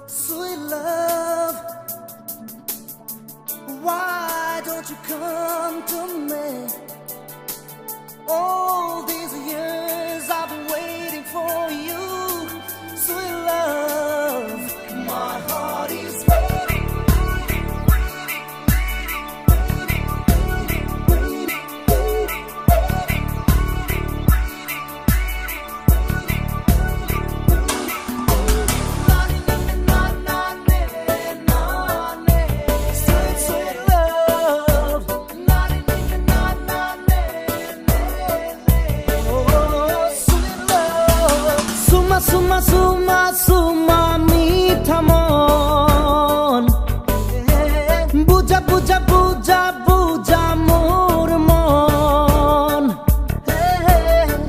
Sweet love, why don't you come to me? All these years I've been waiting for you. Sweet love, my heart is waiting, waiting, waiting, waiting, waiting, waiting, waiting, Suma suma suma meetha mon buja buja buja buja mor mon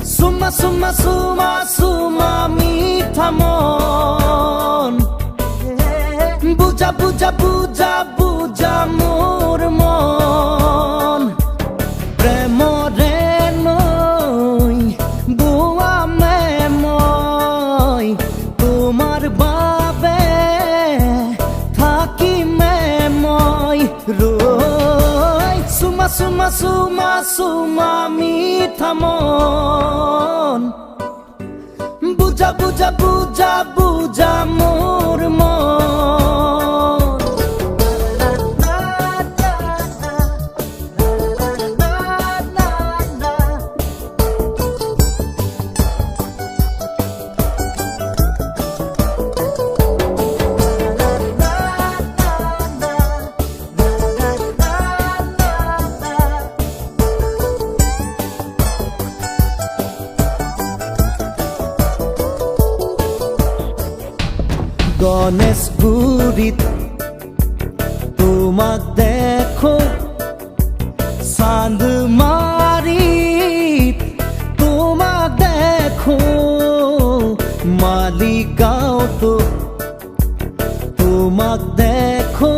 suma suma suma suma meetha mon buja buja buja buja mor mon premore noi buwa তোমার বাবে থাকি মই রই সুমা সুমা সুমা সুমা মিঠা মন বুঝা বুঝা বুঝা বুঝা মোর মন গণেশগুৰিত তোমাক দেখো চান্দমাৰীত তোমাক দেখো মালিগাঁৱতো তোমাক দেখো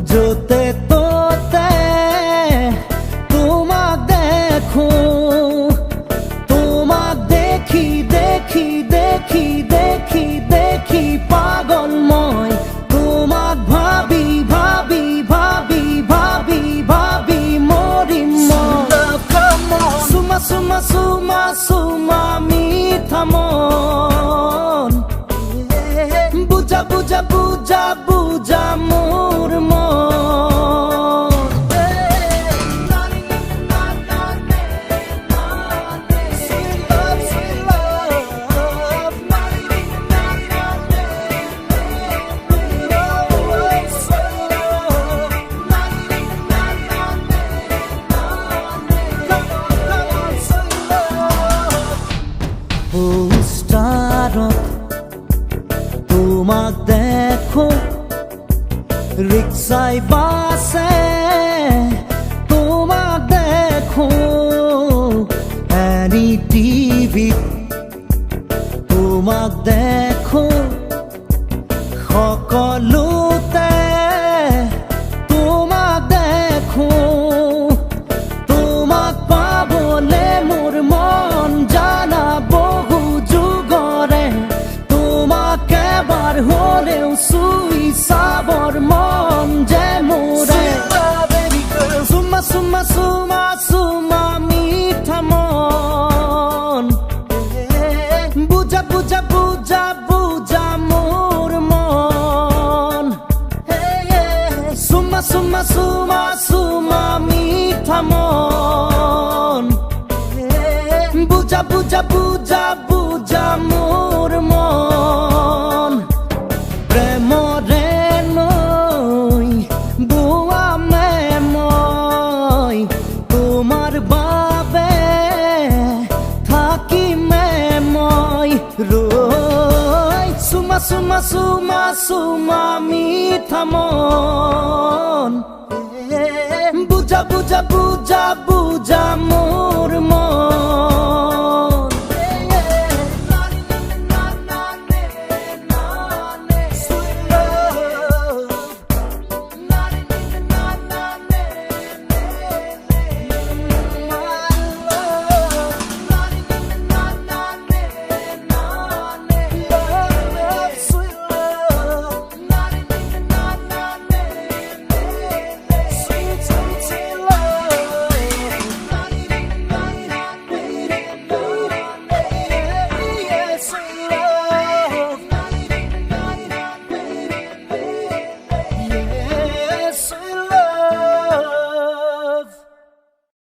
য'তে ত'তে তোমাক দেখো তোমাক দেখি দেখি দেখি দেখি দেখি পাগল মই তোমাক ভাবি ভাবি ভাবি ভাবি ভাবি মরিম সুমা সুমা সুমা সুমা মিঠা মন বুঝা বুঝা বুঝা বুঝা মোর মন তোমাক দেখো রিক্সায় বাসে তোমাক দেখো এনি টিভি তোমাক দেখো সকলোতে তোমাক দেখো তোমাক পাবলে মোৰ মন জানা বহু যুগৰে তোমাক এবাৰ হলেও চুই চাবৰ মন যে মোৰে চুমা চুমা চুমা চুমা মিঠা মন বুজা বুজা বুজা বুজা মোৰ মন চুমা চুমা চুমা চুমা মিঠা মন বুজা বুজা বুজা বুজা মোৰ মন প্ৰেমৰে নৈ বুৱা মই তোমাৰ বাবে থাকিমে মই ৰৈ চুমা চুমা চুমা চুমা মিঠা মন বুজা বুজা বুজা বুজা মোৰ মন